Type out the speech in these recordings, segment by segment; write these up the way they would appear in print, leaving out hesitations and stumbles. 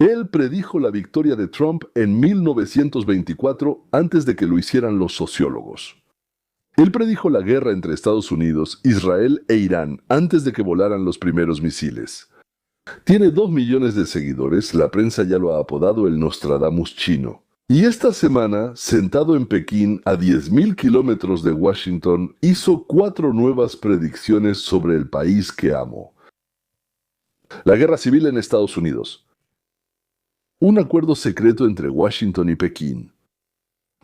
Él predijo la victoria de Trump en 1924 antes de que lo hicieran los sociólogos. Él predijo la guerra entre Estados Unidos, Israel e Irán antes de que volaran los primeros misiles. Tiene 2 millones de seguidores, la prensa ya lo ha apodado el Nostradamus chino. Y esta semana, sentado en Pekín, a 10.000 kilómetros de Washington, hizo 4 nuevas predicciones sobre el país que amo. La guerra civil en Estados Unidos. Un acuerdo secreto entre Washington y Pekín.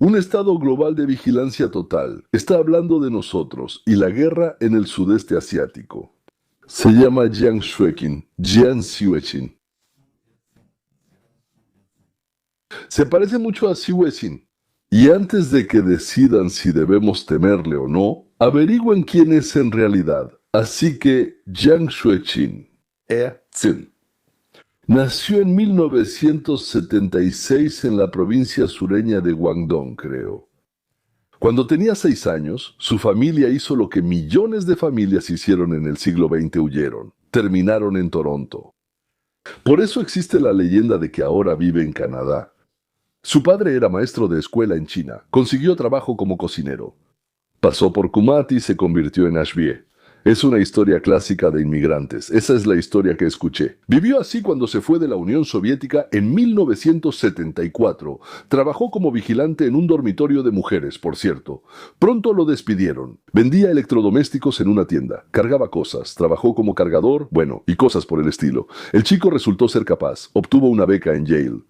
Un estado global de vigilancia total. Está hablando de nosotros y la guerra en el sudeste asiático. Se llama Jiang Xueqin. Se parece mucho a Xueqin. Y antes de que decidan si debemos temerle o no, averigüen quién es en realidad. Así que Jiang Xueqin. Nació en 1976 en la provincia sureña de Guangdong, creo. Cuando tenía 6 años, su familia hizo lo que millones de familias hicieron en el siglo XX: huyeron. Terminaron en Toronto. Por eso existe la leyenda de que ahora vive en Canadá. Su padre era maestro de escuela en China. Consiguió trabajo como cocinero. Pasó por Kumasi y se convirtió en Ashbie. Es una historia clásica de inmigrantes. Esa es la historia que escuché. Vivió así cuando se fue de la Unión Soviética en 1974. Trabajó como vigilante en un dormitorio de mujeres, por cierto. Pronto lo despidieron. Vendía electrodomésticos en una tienda. Cargaba cosas. Trabajó como cargador, y cosas por el estilo. El chico resultó ser capaz. Obtuvo una beca en Yale.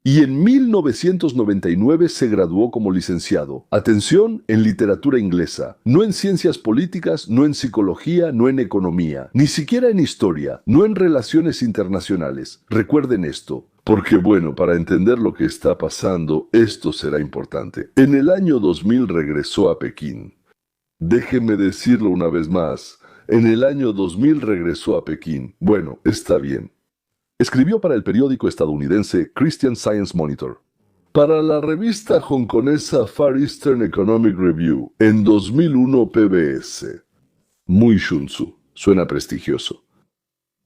Y en 1999 se graduó como licenciado. Atención, en literatura inglesa. No en ciencias políticas, no en psicología, no en economía. Ni siquiera en historia, no en relaciones internacionales. Recuerden esto. Porque para entender lo que está pasando, esto será importante. En el año 2000 regresó a Pekín. Déjenme decirlo una vez más. En el año 2000 regresó a Pekín. Está bien. Escribió para el periódico estadounidense Christian Science Monitor, para la revista hongkonesa Far Eastern Economic Review, en 2001 PBS. Muy shunsu, suena prestigioso.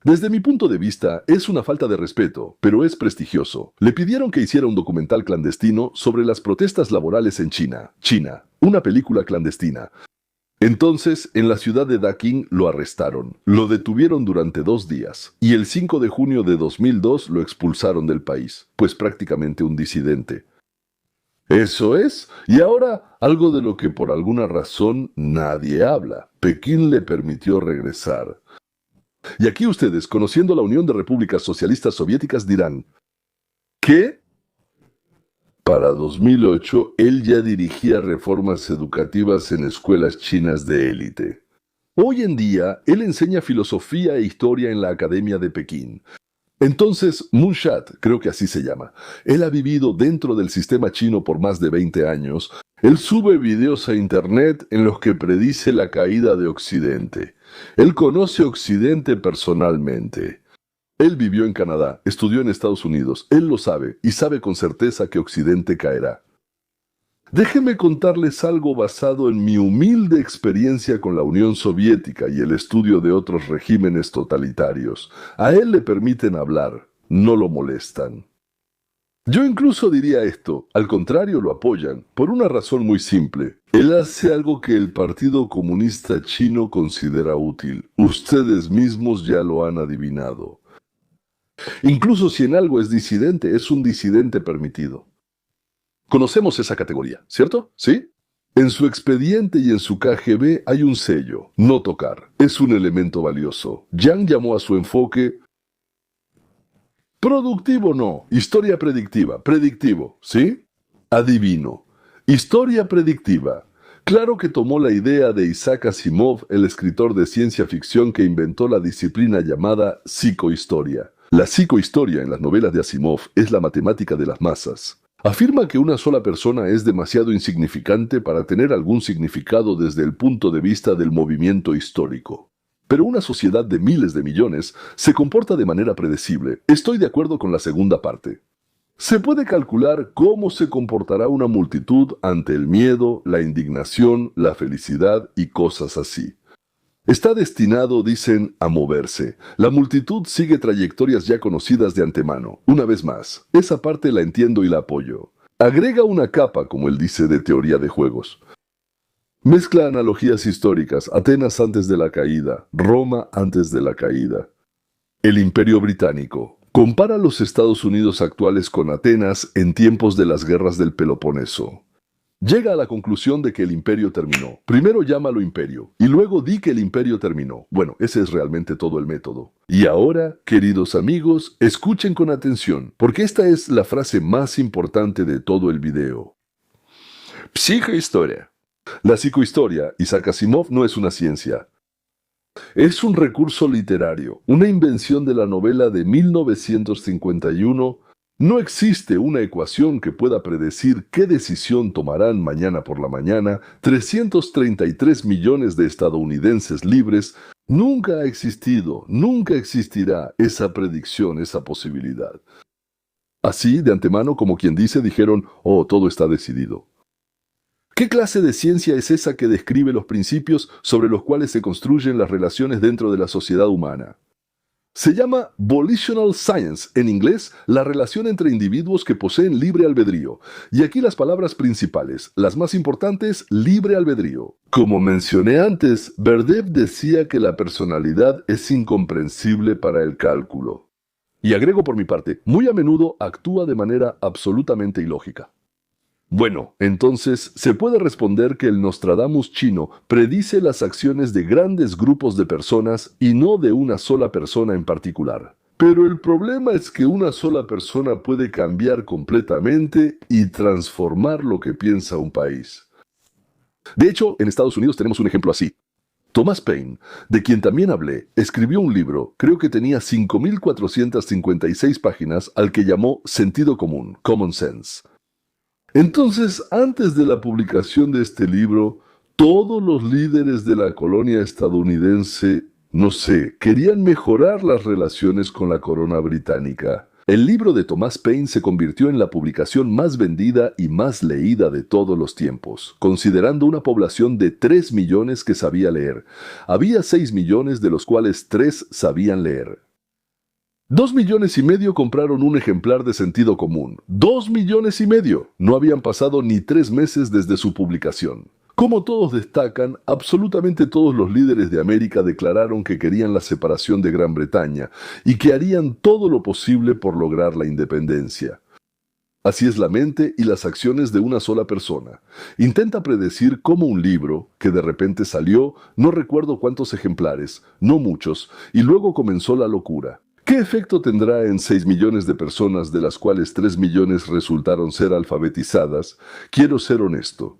Desde mi punto de vista, es una falta de respeto, pero es prestigioso. Le pidieron que hiciera un documental clandestino sobre las protestas laborales en China, una película clandestina. Entonces, en la ciudad de Daqing lo arrestaron. Lo detuvieron durante 2 días. Y el 5 de junio de 2002 lo expulsaron del país, pues prácticamente un disidente. Eso es. Y ahora, algo de lo que por alguna razón nadie habla. Pekín le permitió regresar. Y aquí ustedes, conociendo la Unión de Repúblicas Socialistas Soviéticas, dirán: ¿qué? Para 2008, él ya dirigía reformas educativas en escuelas chinas de élite. Hoy en día, él enseña filosofía e historia en la Academia de Pekín. Entonces, Moonshat, creo que así se llama, él ha vivido dentro del sistema chino por más de 20 años. Él sube videos a internet en los que predice la caída de Occidente. Él conoce Occidente personalmente. Él vivió en Canadá, estudió en Estados Unidos, él lo sabe y sabe con certeza que Occidente caerá. Déjenme contarles algo basado en mi humilde experiencia con la Unión Soviética y el estudio de otros regímenes totalitarios. A él le permiten hablar, no lo molestan. Yo incluso diría esto, al contrario lo apoyan, por una razón muy simple. Él hace algo que el Partido Comunista Chino considera útil. Ustedes mismos ya lo han adivinado. Incluso si en algo es disidente, es un disidente permitido. Conocemos esa categoría, ¿cierto? ¿Sí? En su expediente y en su KGB hay un sello, no tocar. Es un elemento valioso. Yang llamó a su enfoque productivo, no, historia predictiva, predictivo, ¿sí? Adivino. Historia predictiva. Claro que tomó la idea de Isaac Asimov, el escritor de ciencia ficción que inventó la disciplina llamada psicohistoria. La psicohistoria en las novelas de Asimov es la matemática de las masas. Afirma que una sola persona es demasiado insignificante para tener algún significado desde el punto de vista del movimiento histórico. Pero una sociedad de miles de millones se comporta de manera predecible. Estoy de acuerdo con la segunda parte. Se puede calcular cómo se comportará una multitud ante el miedo, la indignación, la felicidad y cosas así. Está destinado, dicen, a moverse. La multitud sigue trayectorias ya conocidas de antemano. Una vez más, esa parte la entiendo y la apoyo. Agrega una capa, como él dice, de teoría de juegos. Mezcla analogías históricas, Atenas antes de la caída, Roma antes de la caída. El Imperio Británico. Compara los Estados Unidos actuales con Atenas en tiempos de las guerras del Peloponeso. Llega a la conclusión de que el imperio terminó. Primero llámalo imperio, y luego di que el imperio terminó. Bueno, ese es realmente todo el método. Y ahora, queridos amigos, escuchen con atención, porque esta es la frase más importante de todo el video. Psicohistoria. La psicohistoria, Isaac Asimov, no es una ciencia. Es un recurso literario, una invención de la novela de 1951. No existe una ecuación que pueda predecir qué decisión tomarán mañana por la mañana 333 millones de estadounidenses libres. Nunca ha existido, nunca existirá esa predicción, esa posibilidad. Así, de antemano, como quien dice, dijeron, oh, todo está decidido. ¿Qué clase de ciencia es esa que describe los principios sobre los cuales se construyen las relaciones dentro de la sociedad humana? Se llama Volitional Science, en inglés, la relación entre individuos que poseen libre albedrío. Y aquí las palabras principales, las más importantes, libre albedrío. Como mencioné antes, Berdev decía que la personalidad es incomprensible para el cálculo. Y agrego por mi parte, muy a menudo actúa de manera absolutamente ilógica. Bueno, entonces se puede responder que el Nostradamus chino predice las acciones de grandes grupos de personas y no de una sola persona en particular. Pero el problema es que una sola persona puede cambiar completamente y transformar lo que piensa un país. De hecho, en Estados Unidos tenemos un ejemplo así. Thomas Paine, de quien también hablé, escribió un libro, creo que tenía 5.456 páginas, al que llamó Sentido Común, Common Sense. Entonces, antes de la publicación de este libro, todos los líderes de la colonia estadounidense, no sé, querían mejorar las relaciones con la corona británica. El libro de Thomas Paine se convirtió en la publicación más vendida y más leída de todos los tiempos, considerando una población de 3 millones que sabía leer. Había 6 millones de los cuales 3 sabían leer. 2,5 millones compraron un ejemplar de Sentido Común. 2,5 millones. No habían pasado ni 3 meses desde su publicación. Como todos destacan, absolutamente todos los líderes de América declararon que querían la separación de Gran Bretaña y que harían todo lo posible por lograr la independencia. Así es la mente y las acciones de una sola persona. Intenta predecir cómo un libro, que de repente salió, no recuerdo cuántos ejemplares, no muchos, y luego comenzó la locura. ¿Qué efecto tendrá en 6 millones de personas, de las cuales 3 millones resultaron ser alfabetizadas? Quiero ser honesto.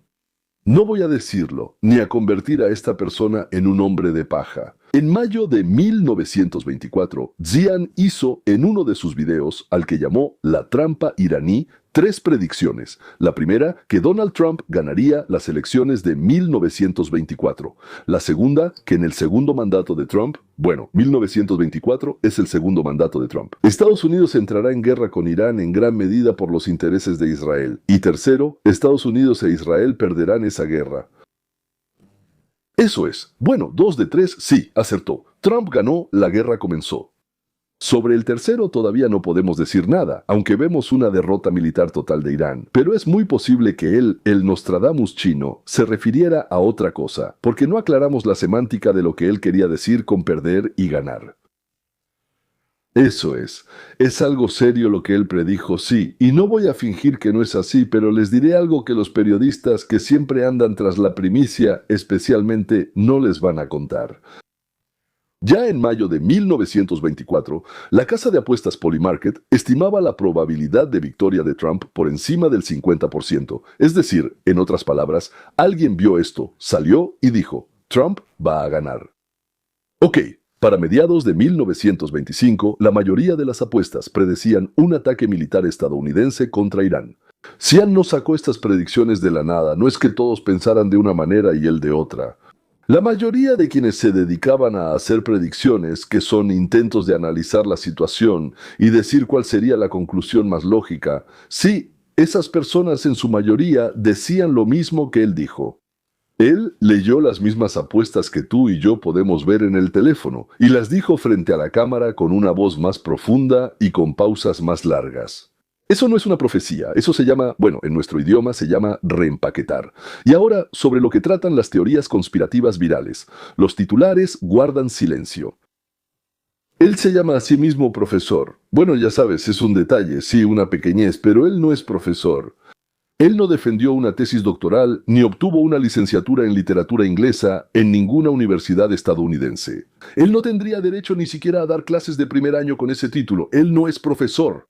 No voy a decirlo, ni a convertir a esta persona en un hombre de paja. En mayo de 1924, Zian hizo en uno de sus videos, al que llamó La Trampa Iraní, 3 predicciones. La primera, que Donald Trump ganaría las elecciones de 1924. La segunda, que en el segundo mandato de Trump, 1924 es el segundo mandato de Trump, Estados Unidos entrará en guerra con Irán en gran medida por los intereses de Israel. Y tercero, Estados Unidos e Israel perderán esa guerra. Eso es. 2 de 3, sí, acertó. Trump ganó, la guerra comenzó. Sobre el tercero todavía no podemos decir nada, aunque vemos una derrota militar total de Irán. Pero es muy posible que él, el Nostradamus chino, se refiriera a otra cosa, porque no aclaramos la semántica de lo que él quería decir con perder y ganar. Eso es algo serio lo que él predijo, sí, y no voy a fingir que no es así, pero les diré algo que los periodistas que siempre andan tras la primicia, especialmente, no les van a contar. Ya en mayo de 1924, la casa de apuestas Polymarket estimaba la probabilidad de victoria de Trump por encima del 50%. Es decir, en otras palabras, alguien vio esto, salió y dijo, Trump va a ganar. Ok, para mediados de 1925, la mayoría de las apuestas predecían un ataque militar estadounidense contra Irán. Zian no sacó estas predicciones de la nada, no es que todos pensaran de una manera y él de otra. La mayoría de quienes se dedicaban a hacer predicciones, que son intentos de analizar la situación y decir cuál sería la conclusión más lógica, sí, esas personas en su mayoría decían lo mismo que él dijo. Él leyó las mismas apuestas que tú y yo podemos ver en el teléfono y las dijo frente a la cámara con una voz más profunda y con pausas más largas. Eso no es una profecía, eso se llama, bueno, en nuestro idioma se llama reempaquetar. Y ahora, sobre lo que tratan las teorías conspirativas virales. Los titulares guardan silencio. Él se llama a sí mismo profesor. Bueno, ya sabes, es un detalle, sí, una pequeñez, pero él no es profesor. Él no defendió una tesis doctoral ni obtuvo una licenciatura en literatura inglesa en ninguna universidad estadounidense. Él no tendría derecho ni siquiera a dar clases de primer año con ese título. Él no es profesor.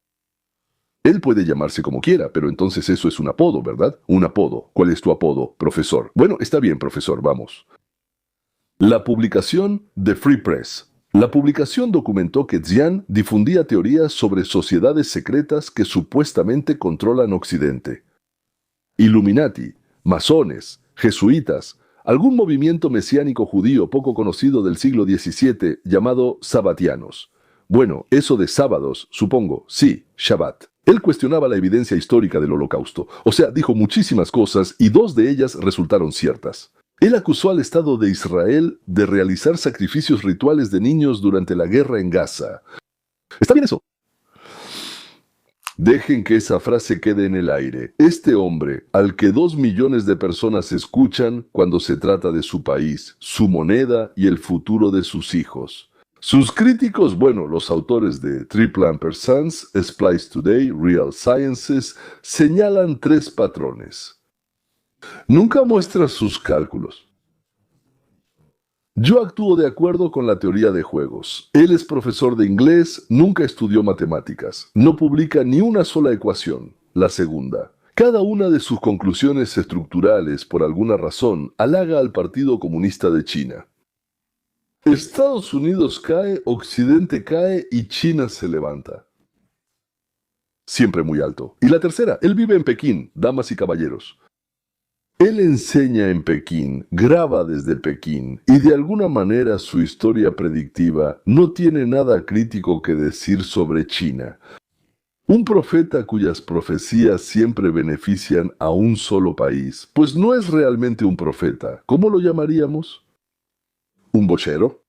Él puede llamarse como quiera, pero entonces eso es un apodo, ¿verdad? Un apodo. ¿Cuál es tu apodo? Profesor. Bueno, está bien, profesor, vamos. La publicación The Free Press. La publicación documentó que Xi'an difundía teorías sobre sociedades secretas que supuestamente controlan Occidente. Illuminati, masones, jesuitas, algún movimiento mesiánico judío poco conocido del siglo XVII llamado sabatianos. Bueno, eso de sábados, supongo, sí, Shabbat. Él cuestionaba la evidencia histórica del Holocausto, o sea, dijo muchísimas cosas y dos de ellas resultaron ciertas. Él acusó al Estado de Israel de realizar sacrificios rituales de niños durante la guerra en Gaza. ¿Está bien eso? Dejen que esa frase quede en el aire. Este hombre, al que 2 millones de personas escuchan cuando se trata de su país, su moneda y el futuro de sus hijos. Sus críticos, bueno, los autores de Triple Ampersands, Splice Today, Real Sciences, señalan 3 patrones. Nunca muestra sus cálculos. Yo actúo de acuerdo con la teoría de juegos. Él es profesor de inglés, nunca estudió matemáticas. No publica ni una sola ecuación. La segunda. Cada una de sus conclusiones estructurales, por alguna razón, halaga al Partido Comunista de China. Estados Unidos cae, Occidente cae y China se levanta. Siempre muy alto. Y la tercera, él vive en Pekín, damas y caballeros. Él enseña en Pekín, graba desde Pekín, y de alguna manera su historia predictiva no tiene nada crítico que decir sobre China. Un profeta cuyas profecías siempre benefician a un solo país, pues no es realmente un profeta. ¿Cómo lo llamaríamos? ¿Un bochero?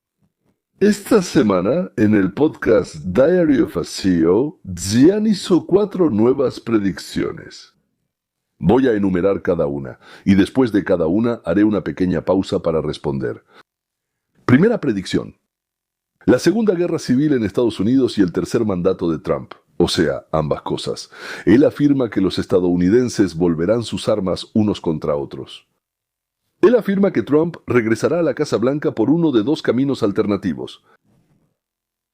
Esta semana, en el podcast Diary of a CEO, Xi'an hizo 4 nuevas predicciones. Voy a enumerar cada una, y después de cada una haré una pequeña pausa para responder. Primera predicción. La Segunda Guerra Civil en Estados Unidos y el tercer mandato de Trump. O sea, ambas cosas. Él afirma que los estadounidenses volverán sus armas unos contra otros. Él afirma que Trump regresará a la Casa Blanca por uno de 2 caminos alternativos.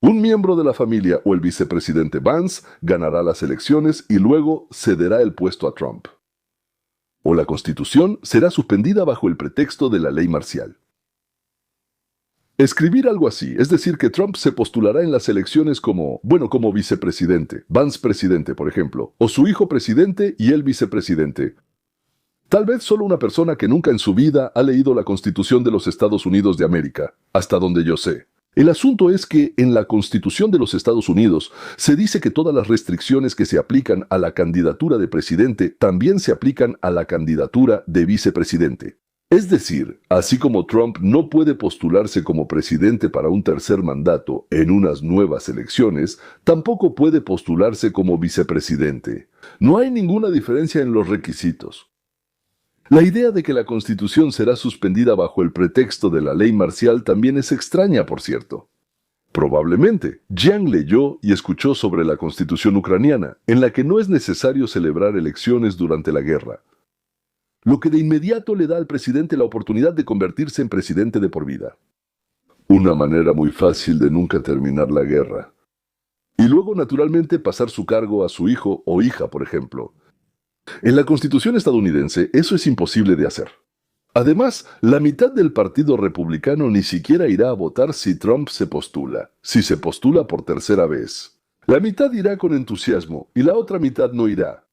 Un miembro de la familia o el vicepresidente Vance ganará las elecciones y luego cederá el puesto a Trump. O la Constitución será suspendida bajo el pretexto de la ley marcial. Escribir algo así, es decir, que Trump se postulará en las elecciones como vicepresidente, Vance presidente, por ejemplo, o su hijo presidente y él vicepresidente. Tal vez solo una persona que nunca en su vida ha leído la Constitución de los Estados Unidos de América, hasta donde yo sé. El asunto es que en la Constitución de los Estados Unidos se dice que todas las restricciones que se aplican a la candidatura de presidente también se aplican a la candidatura de vicepresidente. Es decir, así como Trump no puede postularse como presidente para un tercer mandato en unas nuevas elecciones, tampoco puede postularse como vicepresidente. No hay ninguna diferencia en los requisitos. La idea de que la Constitución será suspendida bajo el pretexto de la ley marcial también es extraña, por cierto. Probablemente, Jiang leyó y escuchó sobre la Constitución ucraniana, en la que no es necesario celebrar elecciones durante la guerra, lo que de inmediato le da al presidente la oportunidad de convertirse en presidente de por vida. Una manera muy fácil de nunca terminar la guerra. Y luego, naturalmente, pasar su cargo a su hijo o hija, por ejemplo. En la Constitución estadounidense eso es imposible de hacer. Además, la mitad del Partido Republicano ni siquiera irá a votar si Trump se postula, si se postula por tercera vez. La mitad irá con entusiasmo y la otra mitad no irá.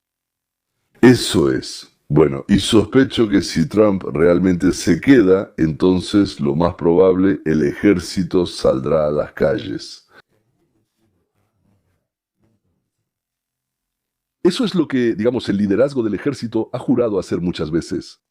Eso es. Bueno, y sospecho que si Trump realmente se queda, entonces lo más probable, el ejército saldrá a las calles. Eso es lo que, digamos, el liderazgo del ejército ha jurado hacer muchas veces.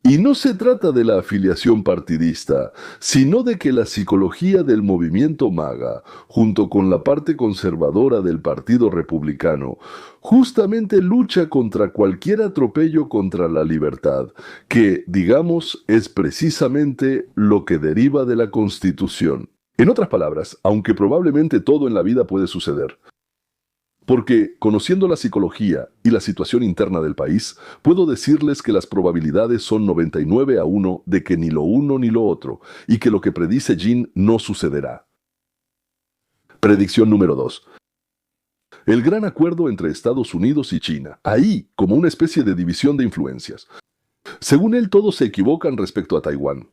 Y no se trata de la afiliación partidista, sino de que la psicología del movimiento MAGA, junto con la parte conservadora del Partido Republicano, justamente lucha contra cualquier atropello contra la libertad, que, digamos, es precisamente lo que deriva de la Constitución. En otras palabras, aunque probablemente todo en la vida puede suceder, porque, conociendo la psicología y la situación interna del país, puedo decirles que las probabilidades son 99-1 de que ni lo uno ni lo otro, y que lo que predice Jean no sucederá. Predicción número 2. El gran acuerdo entre Estados Unidos y China, ahí como una especie de división de influencias. Según él, todos se equivocan respecto a Taiwán.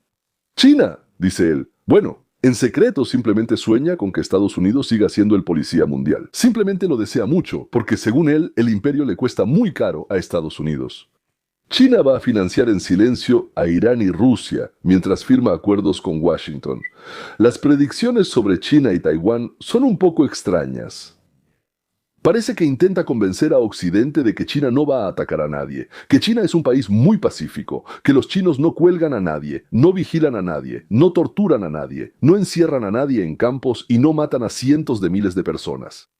China, dice él, bueno, en secreto simplemente sueña con que Estados Unidos siga siendo el policía mundial. Simplemente lo desea mucho, porque según él, el imperio le cuesta muy caro a Estados Unidos. China va a financiar en silencio a Irán y Rusia mientras firma acuerdos con Washington. Las predicciones sobre China y Taiwán son un poco extrañas. Parece que intenta convencer a Occidente de que China no va a atacar a nadie, que China es un país muy pacífico, que los chinos no cuelgan a nadie, no vigilan a nadie, no torturan a nadie, no encierran a nadie en campos y no matan a cientos de miles de personas.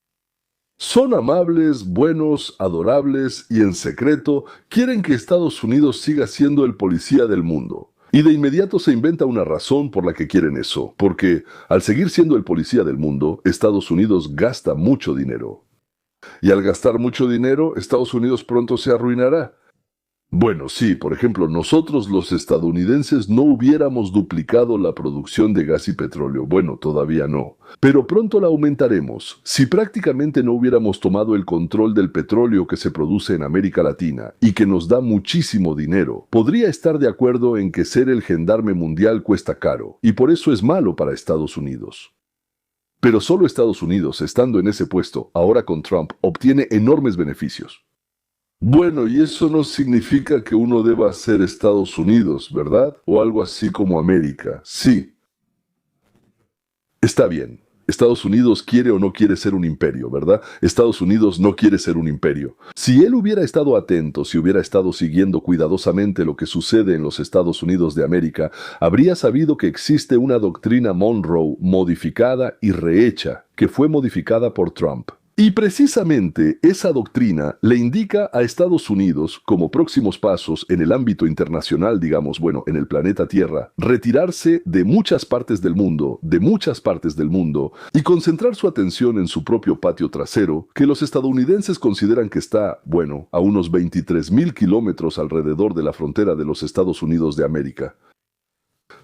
Son amables, buenos, adorables y en secreto quieren que Estados Unidos siga siendo el policía del mundo. Y de inmediato se inventa una razón por la que quieren eso, porque al seguir siendo el policía del mundo, Estados Unidos gasta mucho dinero. Y al gastar mucho dinero, Estados Unidos pronto se arruinará. Bueno, sí, por ejemplo, nosotros los estadounidenses no hubiéramos duplicado la producción de gas y petróleo. Bueno, todavía no. Pero pronto la aumentaremos. Si prácticamente no hubiéramos tomado el control del petróleo que se produce en América Latina y que nos da muchísimo dinero, podría estar de acuerdo en que ser el gendarme mundial cuesta caro, y por eso es malo para Estados Unidos. Pero solo Estados Unidos, estando en ese puesto, ahora con Trump, obtiene enormes beneficios. Bueno, y eso no significa que uno deba ser Estados Unidos, ¿verdad? O algo así como América. Sí. Está bien. Estados Unidos quiere o no quiere ser un imperio, ¿verdad? Estados Unidos no quiere ser un imperio. Si él hubiera estado atento, si hubiera estado siguiendo cuidadosamente lo que sucede en los Estados Unidos de América, habría sabido que existe una doctrina Monroe modificada y rehecha, que fue modificada por Trump. Y precisamente esa doctrina le indica a Estados Unidos, como próximos pasos en el ámbito internacional, digamos, bueno, en el planeta Tierra, retirarse de muchas partes del mundo, y concentrar su atención en su propio patio trasero, que los estadounidenses consideran que está, bueno, a unos 23.000 kilómetros alrededor de la frontera de los Estados Unidos de América.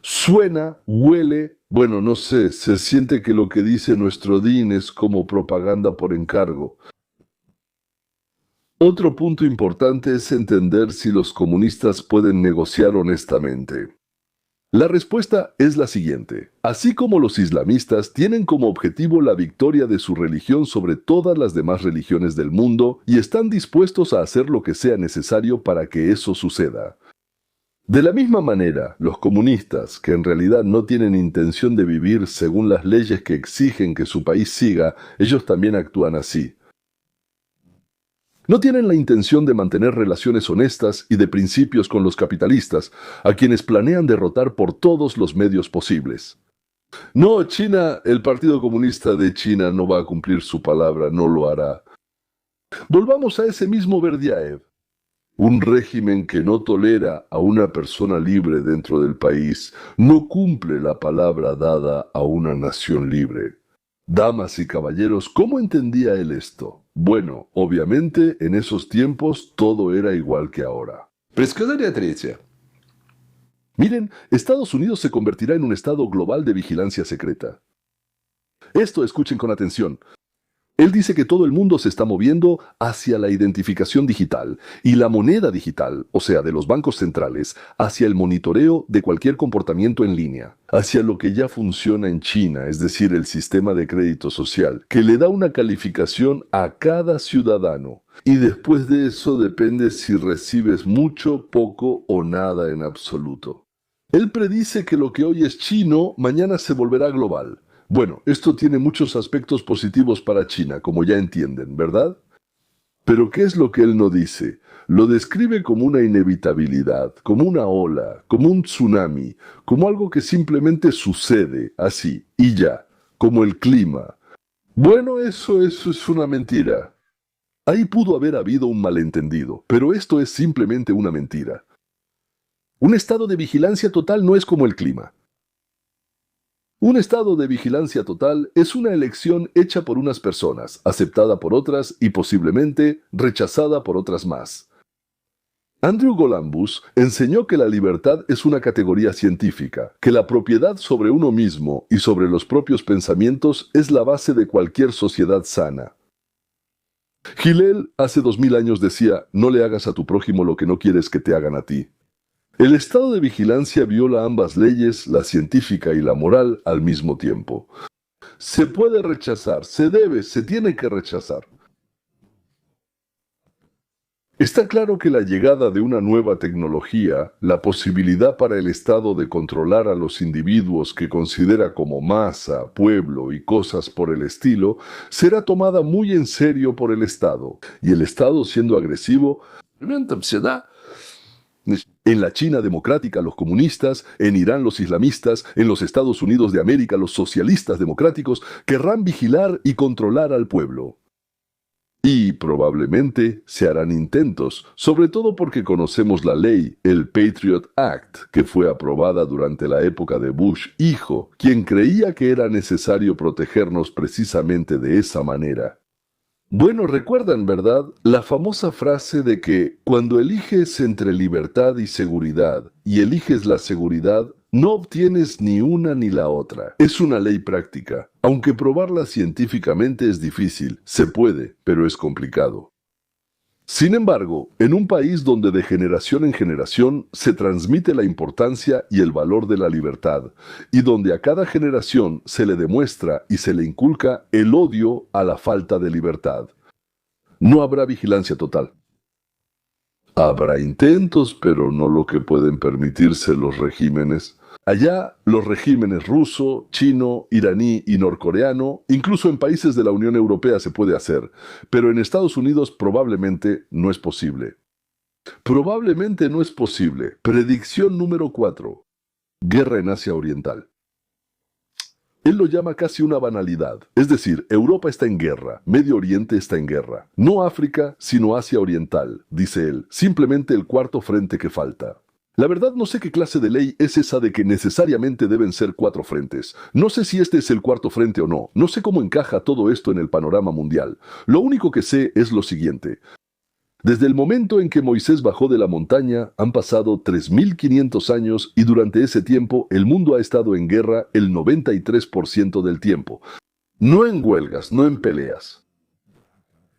Suena, huele, bueno, no sé, se siente que lo que dice nuestro DIN es como propaganda por encargo. Otro punto importante es entender si los comunistas pueden negociar honestamente. La respuesta es la siguiente. Así como los islamistas tienen como objetivo la victoria de su religión sobre todas las demás religiones del mundo y están dispuestos a hacer lo que sea necesario para que eso suceda. De la misma manera, los comunistas, que en realidad no tienen intención de vivir según las leyes que exigen que su país siga, ellos también actúan así. No tienen la intención de mantener relaciones honestas y de principios con los capitalistas, a quienes planean derrotar por todos los medios posibles. No, China, el Partido Comunista de China no va a cumplir su palabra, no lo hará. Volvamos a ese mismo Berdyaev. Un régimen que no tolera a una persona libre dentro del país no cumple la palabra dada a una nación libre. Damas y caballeros, ¿cómo entendía él esto? Bueno, obviamente en esos tiempos todo era igual que ahora. Предсказание третье. Miren, Estados Unidos se convertirá en un estado global de vigilancia secreta. Esto escuchen con atención. Él dice que todo el mundo se está moviendo hacia la identificación digital y la moneda digital, o sea, de los bancos centrales, hacia el monitoreo de cualquier comportamiento en línea, hacia lo que ya funciona en China, es decir, el sistema de crédito social, que le da una calificación a cada ciudadano. Y después de eso depende si recibes mucho, poco o nada en absoluto. Él predice que lo que hoy es chino, mañana se volverá global. Bueno, esto tiene muchos aspectos positivos para China, como ya entienden, ¿verdad? Pero ¿qué es lo que él no dice? Lo describe como una inevitabilidad, como una ola, como un tsunami, como algo que simplemente sucede, así, y ya, como el clima. Bueno, eso es una mentira. Ahí pudo haber habido un malentendido, pero esto es simplemente una mentira. Un estado de vigilancia total no es como el clima. Un estado de vigilancia total es una elección hecha por unas personas, aceptada por otras y posiblemente rechazada por otras más. Andrew Golambus enseñó que la libertad es una categoría científica, que la propiedad sobre uno mismo y sobre los propios pensamientos es la base de cualquier sociedad sana. Hillel hace 2000 años decía, no le hagas a tu prójimo lo que no quieres que te hagan a ti. El estado de vigilancia viola ambas leyes, la científica y la moral, al mismo tiempo. Se puede rechazar, se tiene que rechazar. Está claro que la llegada de una nueva tecnología, la posibilidad para el Estado de controlar a los individuos que considera como masa, pueblo y cosas por el estilo, será tomada muy en serio por el Estado. Y el Estado, siendo agresivo, en la China democrática los comunistas, en Irán los islamistas, en los Estados Unidos de América los socialistas democráticos, querrán vigilar y controlar al pueblo. Y probablemente se harán intentos, sobre todo porque conocemos la ley, el Patriot Act, que fue aprobada durante la época de Bush hijo, quien creía que era necesario protegernos precisamente de esa manera. Bueno, recuerdan, ¿verdad? La famosa frase de que cuando eliges entre libertad y seguridad, y eliges la seguridad, no obtienes ni una ni la otra. Es una ley práctica. Aunque probarla científicamente es difícil, se puede, pero es complicado. Sin embargo, en un país donde de generación en generación se transmite la importancia y el valor de la libertad, y donde a cada generación se le demuestra y se le inculca el odio a la falta de libertad, no habrá vigilancia total. Habrá intentos, pero no lo que pueden permitirse los regímenes. Allá, los regímenes ruso, chino, iraní y norcoreano, incluso en países de la Unión Europea se puede hacer, pero en Estados Unidos probablemente no es posible. Probablemente no es posible. Predicción número 4. Guerra en Asia Oriental. Él lo llama casi una banalidad. Es decir, Europa está en guerra, Medio Oriente está en guerra. No África, sino Asia Oriental, dice él. Simplemente el cuarto frente que falta. La verdad no sé qué clase de ley es esa de que necesariamente deben ser 4 frentes. No sé si este es el cuarto frente o no. No sé cómo encaja todo esto en el panorama mundial. Lo único que sé es lo siguiente. Desde el momento en que Moisés bajó de la montaña, han pasado 3500 años y durante ese tiempo el mundo ha estado en guerra el 93% del tiempo. No en huelgas, no en peleas.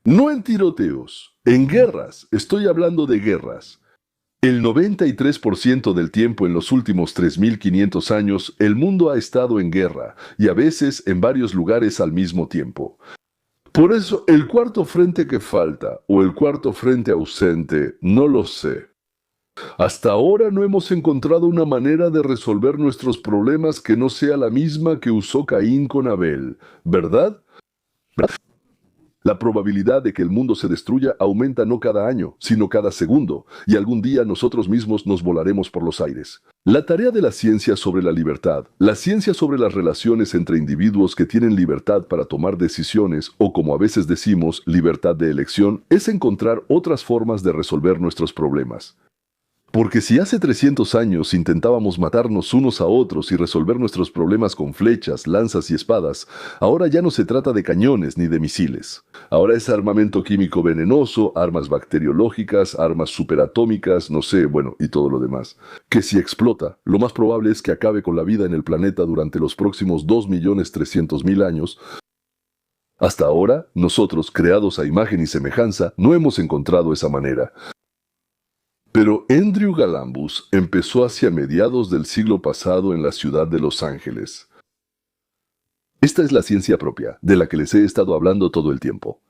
No en tiroteos, en guerras. Estoy hablando de guerras. El 93% del tiempo en los últimos 3500 años, el mundo ha estado en guerra, y a veces en varios lugares al mismo tiempo. Por eso, el cuarto frente que falta, o el cuarto frente ausente, no lo sé. Hasta ahora no hemos encontrado una manera de resolver nuestros problemas que no sea la misma que usó Caín con Abel, ¿verdad? La probabilidad de que el mundo se destruya aumenta no cada año, sino cada segundo, y algún día nosotros mismos nos volaremos por los aires. La tarea de la ciencia sobre la libertad, la ciencia sobre las relaciones entre individuos que tienen libertad para tomar decisiones, o como a veces decimos, libertad de elección, es encontrar otras formas de resolver nuestros problemas. Porque si hace 300 años intentábamos matarnos unos a otros y resolver nuestros problemas con flechas, lanzas y espadas, ahora ya no se trata de cañones ni de misiles. Ahora es armamento químico venenoso, armas bacteriológicas, armas superatómicas, no sé, bueno, y todo lo demás. Que si explota, lo más probable es que acabe con la vida en el planeta durante los próximos 2.300.000 años. Hasta ahora, nosotros, creados a imagen y semejanza, no hemos encontrado esa manera. Pero Andrew Golambus empezó hacia mediados del siglo pasado en la ciudad de Los Ángeles. Esta es la ciencia propia, de la que les he estado hablando todo el tiempo.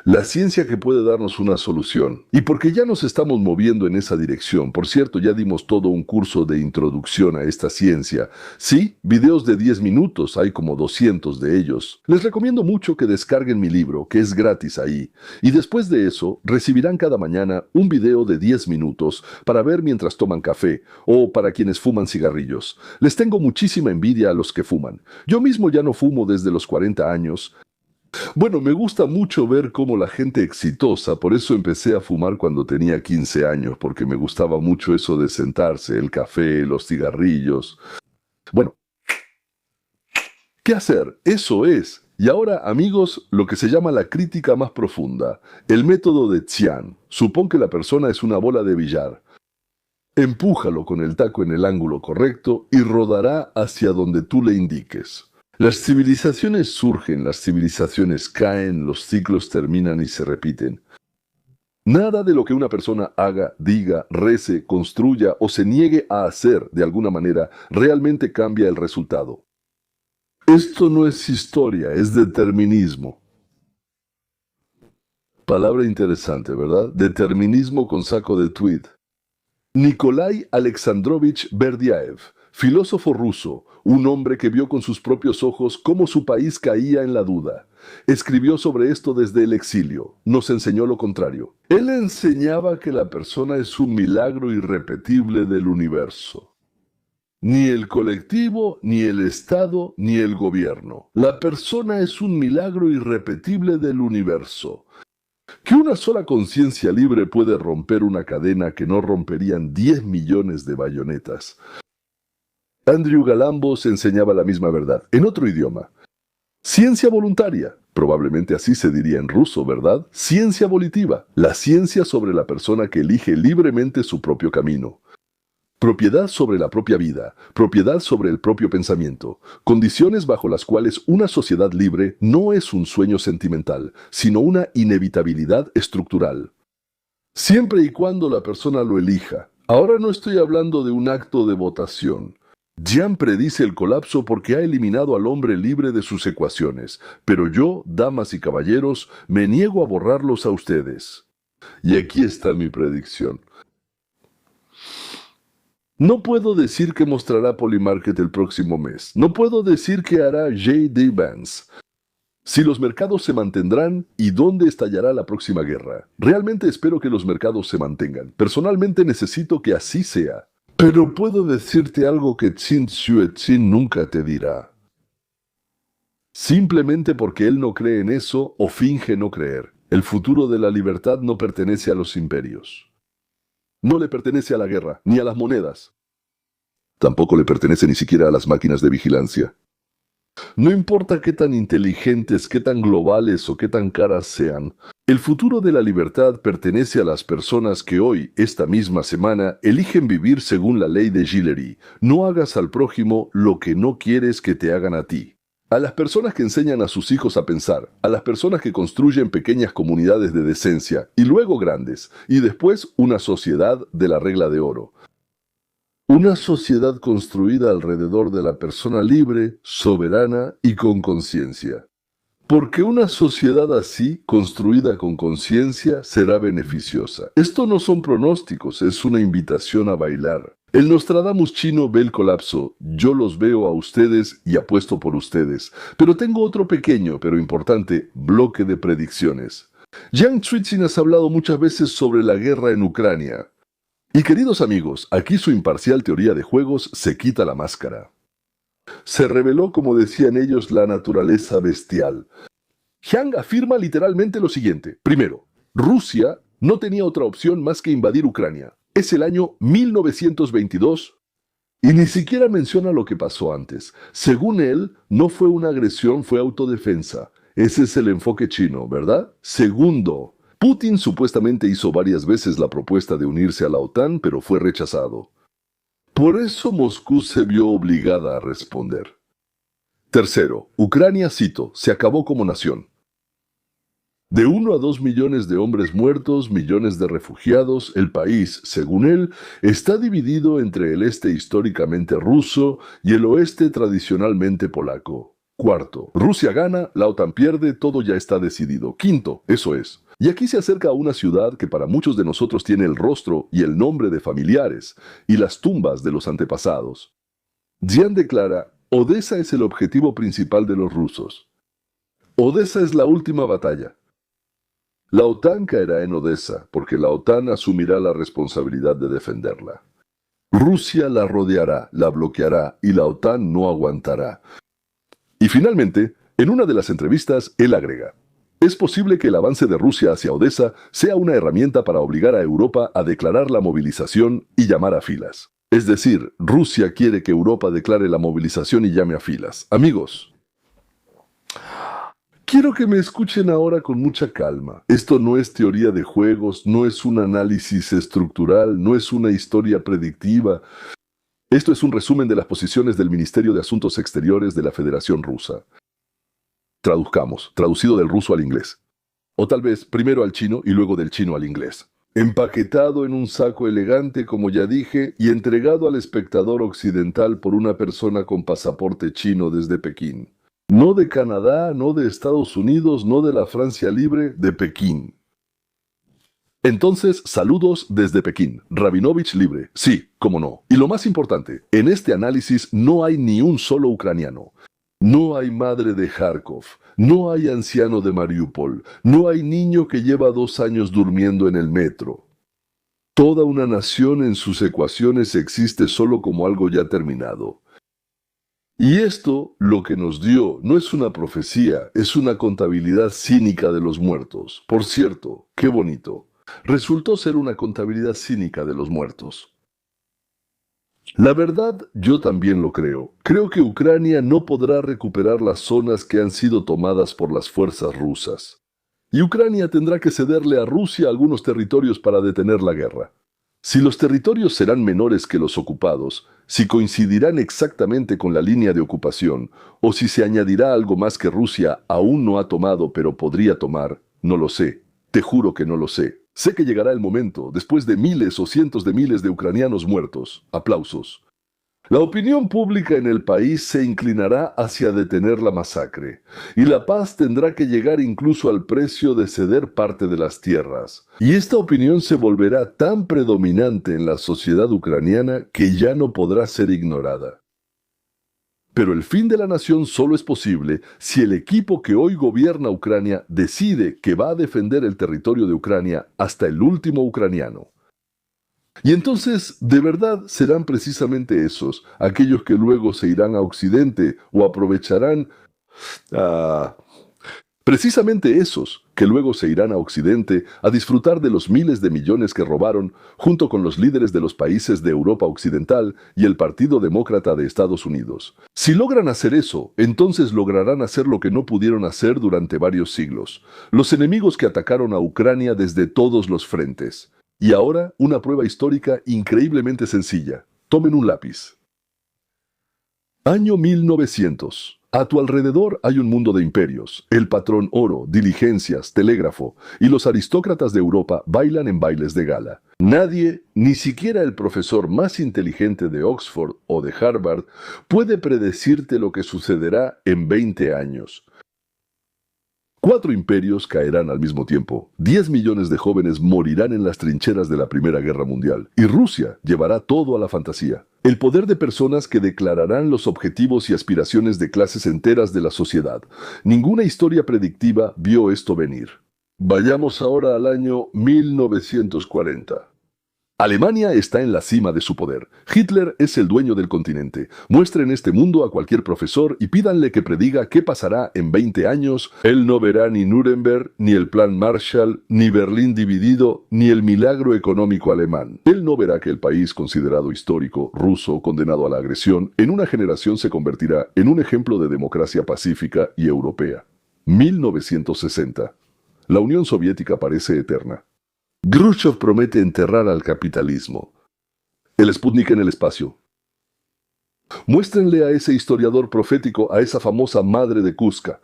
La ciencia que puede darnos una solución. Y porque ya nos estamos moviendo en esa dirección, por cierto, ya dimos todo un curso de introducción a esta ciencia. Sí, videos de 10 minutos, hay como 200 de ellos. Les recomiendo mucho que descarguen mi libro, que es gratis ahí. Y después de eso, recibirán cada mañana un video de 10 minutos para ver mientras toman café, o para quienes fuman cigarrillos. Les tengo muchísima envidia a los que fuman. Yo mismo ya no fumo desde los 40 años. Bueno, me gusta mucho ver cómo la gente exitosa, por eso empecé a fumar cuando tenía 15 años, porque me gustaba mucho eso de sentarse, el café, los cigarrillos. Bueno, ¿qué hacer? Eso es. Y ahora, amigos, lo que se llama la crítica más profunda, el método de Xian. Supón que la persona es una bola de billar. Empújalo con el taco en el ángulo correcto y rodará hacia donde tú le indiques. Las civilizaciones surgen, las civilizaciones caen, los ciclos terminan y se repiten. Nada de lo que una persona haga, diga, rece, construya o se niegue a hacer de alguna manera realmente cambia el resultado. Esto no es historia, es determinismo. Palabra interesante, ¿verdad? Determinismo con saco de tweet. Nikolai Alexandrovich Berdyaev, filósofo ruso, un hombre que vio con sus propios ojos cómo su país caía en la duda. Escribió sobre esto desde el exilio. Nos enseñó lo contrario. Él enseñaba que la persona es un milagro irrepetible del universo. Ni el colectivo, ni el Estado, ni el gobierno. La persona es un milagro irrepetible del universo. Que una sola conciencia libre puede romper una cadena que no romperían 10 millones de bayonetas. Andrew Galambos enseñaba la misma verdad, en otro idioma. Ciencia voluntaria, probablemente así se diría en ruso, ¿verdad? Ciencia volitiva, la ciencia sobre la persona que elige libremente su propio camino. Propiedad sobre la propia vida, propiedad sobre el propio pensamiento, condiciones bajo las cuales una sociedad libre no es un sueño sentimental, sino una inevitabilidad estructural. Siempre y cuando la persona lo elija. Ahora no estoy hablando de un acto de votación. Jan predice el colapso porque ha eliminado al hombre libre de sus ecuaciones, pero yo, damas y caballeros, me niego a borrarlos a ustedes. Y aquí está mi predicción. No puedo decir que mostrará Polymarket el próximo mes. No puedo decir que hará J.D. Vance. Si los mercados se mantendrán y dónde estallará la próxima guerra. Realmente espero que los mercados se mantengan. Personalmente necesito que así sea. Pero puedo decirte algo que Xin Xuezin nunca te dirá. Simplemente porque él no cree en eso o finge no creer. El futuro de la libertad no pertenece a los imperios. No le pertenece a la guerra, ni a las monedas. Tampoco le pertenece ni siquiera a las máquinas de vigilancia. No importa qué tan inteligentes, qué tan globales o qué tan caras sean, el futuro de la libertad pertenece a las personas que hoy, esta misma semana, eligen vivir según la ley de Gillery. No hagas al prójimo lo que no quieres que te hagan a ti. A las personas que enseñan a sus hijos a pensar, a las personas que construyen pequeñas comunidades de decencia, y luego grandes, y después una sociedad de la regla de oro. Una sociedad construida alrededor de la persona libre, soberana y con conciencia. Porque una sociedad así, construida con conciencia, será beneficiosa. Esto no son pronósticos, es una invitación a bailar. El Nostradamus chino ve el colapso, yo los veo a ustedes y apuesto por ustedes. Pero tengo otro pequeño, pero importante, bloque de predicciones. Yang Xuezin ha hablado muchas veces sobre la guerra en Ucrania. Y queridos amigos, aquí su imparcial teoría de juegos se quita la máscara. Se reveló, como decían ellos, la naturaleza bestial. Yang afirma literalmente lo siguiente. Primero, Rusia no tenía otra opción más que invadir Ucrania. Es el año 1922 y ni siquiera menciona lo que pasó antes. Según él, no fue una agresión, fue autodefensa. Ese es el enfoque chino, ¿verdad? Segundo, Putin supuestamente hizo varias veces la propuesta de unirse a la OTAN, pero fue rechazado. Por eso Moscú se vio obligada a responder. Tercero, Ucrania, cito, se acabó como nación. De 1 a 2 millones de hombres muertos, millones de refugiados, el país, según él, está dividido entre el este históricamente ruso y el oeste tradicionalmente polaco. Cuarto, Rusia gana, la OTAN pierde, todo ya está decidido. Quinto, eso es. Y aquí se acerca a una ciudad que para muchos de nosotros tiene el rostro y el nombre de familiares y las tumbas de los antepasados. Jian declara, Odessa es el objetivo principal de los rusos. Odessa es la última batalla. La OTAN caerá en Odessa porque la OTAN asumirá la responsabilidad de defenderla. Rusia la rodeará, la bloqueará y la OTAN no aguantará. Y finalmente, en una de las entrevistas, él agrega, es posible que el avance de Rusia hacia Odessa sea una herramienta para obligar a Europa a declarar la movilización y llamar a filas. Es decir, Rusia quiere que Europa declare la movilización y llame a filas. Amigos, quiero que me escuchen ahora con mucha calma. Esto no es teoría de juegos, no es un análisis estructural, no es una historia predictiva. Esto es un resumen de las posiciones del Ministerio de Asuntos Exteriores de la Federación Rusa. Traduzcamos, traducido del ruso al inglés. O tal vez primero al chino y luego del chino al inglés. Empaquetado en un saco elegante, como ya dije, y entregado al espectador occidental por una persona con pasaporte chino desde Pekín. No de Canadá, no de Estados Unidos, no de la Francia libre, de Pekín. Entonces, saludos desde Pekín. Rabinovich libre. Sí, cómo no. Y lo más importante, en este análisis no hay ni un solo ucraniano. No hay madre de Kharkov, no hay anciano de Mariupol, no hay niño que lleva 2 años durmiendo en el metro. Toda una nación en sus ecuaciones existe solo como algo ya terminado. Y esto, lo que nos dio, no es una profecía, es una contabilidad cínica de los muertos. Por cierto, qué bonito. Resultó ser una contabilidad cínica de los muertos. La verdad, yo también lo creo. Creo que Ucrania no podrá recuperar las zonas que han sido tomadas por las fuerzas rusas. Y Ucrania tendrá que cederle a Rusia algunos territorios para detener la guerra. Si los territorios serán menores que los ocupados, si coincidirán exactamente con la línea de ocupación, o si se añadirá algo más que Rusia aún no ha tomado pero podría tomar, no lo sé. Te juro que no lo sé. Sé que llegará el momento, después de miles o cientos de miles de ucranianos muertos. Aplausos. La opinión pública en el país se inclinará hacia detener la masacre, y la paz tendrá que llegar incluso al precio de ceder parte de las tierras. Y esta opinión se volverá tan predominante en la sociedad ucraniana que ya no podrá ser ignorada. Pero el fin de la nación solo es posible si el equipo que hoy gobierna Ucrania decide que va a defender el territorio de Ucrania hasta el último ucraniano. Y entonces, de verdad, serán precisamente esos, aquellos que luego se irán a Occidente o aprovecharán precisamente esos que luego se irán a Occidente a disfrutar de los miles de millones que robaron junto con los líderes de los países de Europa Occidental y el Partido Demócrata de Estados Unidos. Si logran hacer eso, entonces lograrán hacer lo que no pudieron hacer durante varios siglos. Los enemigos que atacaron a Ucrania desde todos los frentes. Y ahora, una prueba histórica increíblemente sencilla. Tomen un lápiz. Año 1900. A tu alrededor hay un mundo de imperios, el patrón oro, diligencias, telégrafo, y los aristócratas de Europa bailan en bailes de gala. Nadie, ni siquiera el profesor más inteligente de Oxford o de Harvard, puede predecirte lo que sucederá en 20 años. 4 imperios caerán al mismo tiempo, 10 millones de jóvenes morirán en las trincheras de la Primera Guerra Mundial, y Rusia llevará todo a la fantasía. El poder de personas que declararán los objetivos y aspiraciones de clases enteras de la sociedad. Ninguna historia predictiva vio esto venir. Vayamos ahora al año 1940. Alemania está en la cima de su poder. Hitler es el dueño del continente. Muestren este mundo a cualquier profesor y pídanle que prediga qué pasará en 20 años. Él no verá ni Nuremberg, ni el Plan Marshall, ni Berlín dividido, ni el milagro económico alemán. Él no verá que el país considerado histórico, ruso, condenado a la agresión, en una generación se convertirá en un ejemplo de democracia pacífica y europea. 1960. La Unión Soviética parece eterna. Khrushchev promete enterrar al capitalismo. El Sputnik en el espacio. Muéstrenle a ese historiador profético a esa famosa madre de Cusca.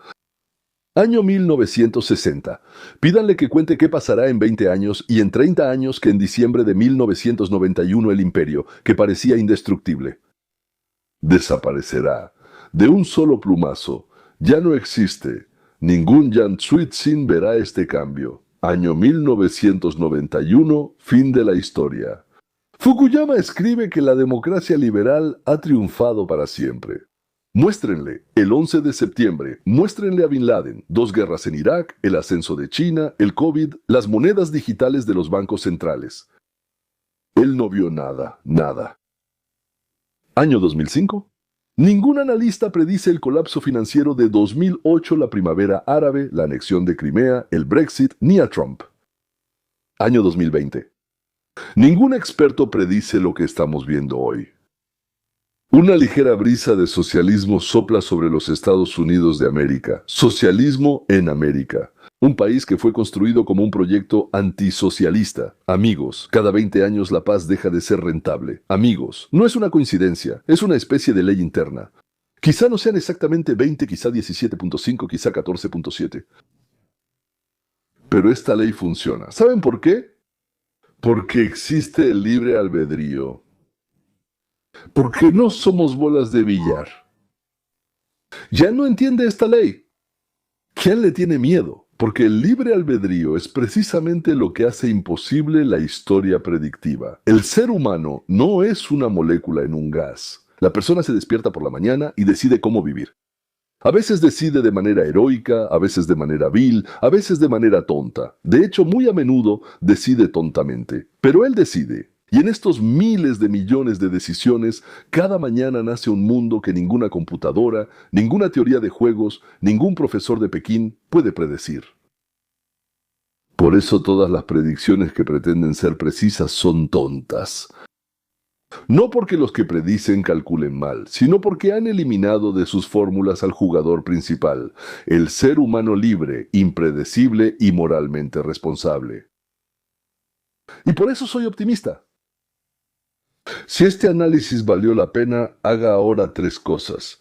Año 1960. Pídanle que cuente qué pasará en 20 años y en 30 años que en diciembre de 1991 el imperio, que parecía indestructible, desaparecerá de un solo plumazo. Ya no existe. Ningún Jan Tsuitsin verá este cambio. Año 1991, fin de la historia. Fukuyama escribe que la democracia liberal ha triunfado para siempre. Muéstrenle el 11 de septiembre, muéstrenle a Bin Laden, 2 guerras en Irak, el ascenso de China, el COVID, las monedas digitales de los bancos centrales. Él no vio nada, nada. Año 2005. Ningún analista predice el colapso financiero de 2008, la primavera árabe, la anexión de Crimea, el Brexit, ni a Trump. Año 2020. Ningún experto predice lo que estamos viendo hoy. Una ligera brisa de socialismo sopla sobre los Estados Unidos de América. Socialismo en América. Un país que fue construido como un proyecto antisocialista. Amigos, cada 20 años la paz deja de ser rentable. Amigos, no es una coincidencia, es una especie de ley interna. Quizá no sean exactamente 20, quizá 17.5, quizá 14.7. Pero esta ley funciona. ¿Saben por qué? Porque existe el libre albedrío. Porque no somos bolas de billar. ¿Ya no entiende esta ley? ¿Quién le tiene miedo? Porque el libre albedrío es precisamente lo que hace imposible la historia predictiva. El ser humano no es una molécula en un gas. La persona se despierta por la mañana y decide cómo vivir. A veces decide de manera heroica, a veces de manera vil, a veces de manera tonta. De hecho, muy a menudo decide tontamente. Pero él decide. Y en estos miles de millones de decisiones, cada mañana nace un mundo que ninguna computadora, ninguna teoría de juegos, ningún profesor de Pekín puede predecir. Por eso todas las predicciones que pretenden ser precisas son tontas. No porque los que predicen calculen mal, sino porque han eliminado de sus fórmulas al jugador principal, el ser humano libre, impredecible y moralmente responsable. Y por eso soy optimista. Si este análisis valió la pena, haga ahora 3 cosas.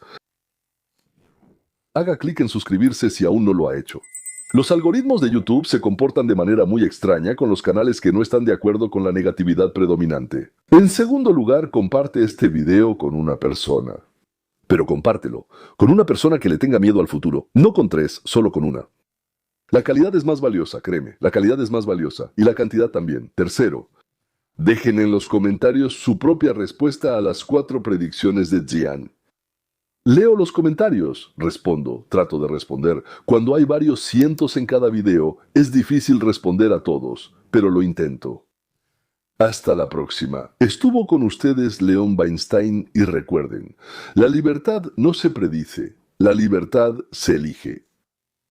Haga clic en suscribirse si aún no lo ha hecho. Los algoritmos de YouTube se comportan de manera muy extraña con los canales que no están de acuerdo con la negatividad predominante. En segundo lugar, comparte este video con una persona. Pero compártelo, con una persona que le tenga miedo al futuro, no con 3, solo con una. La calidad es más valiosa, créeme, la calidad es más valiosa, y la cantidad también. Tercero, dejen en los comentarios su propia respuesta a las 4 predicciones de Jian. Leo los comentarios, respondo, trato de responder. Cuando hay varios cientos en cada video, es difícil responder a todos, pero lo intento. Hasta la próxima. Estuvo con ustedes León Weinstein y recuerden, la libertad no se predice, la libertad se elige.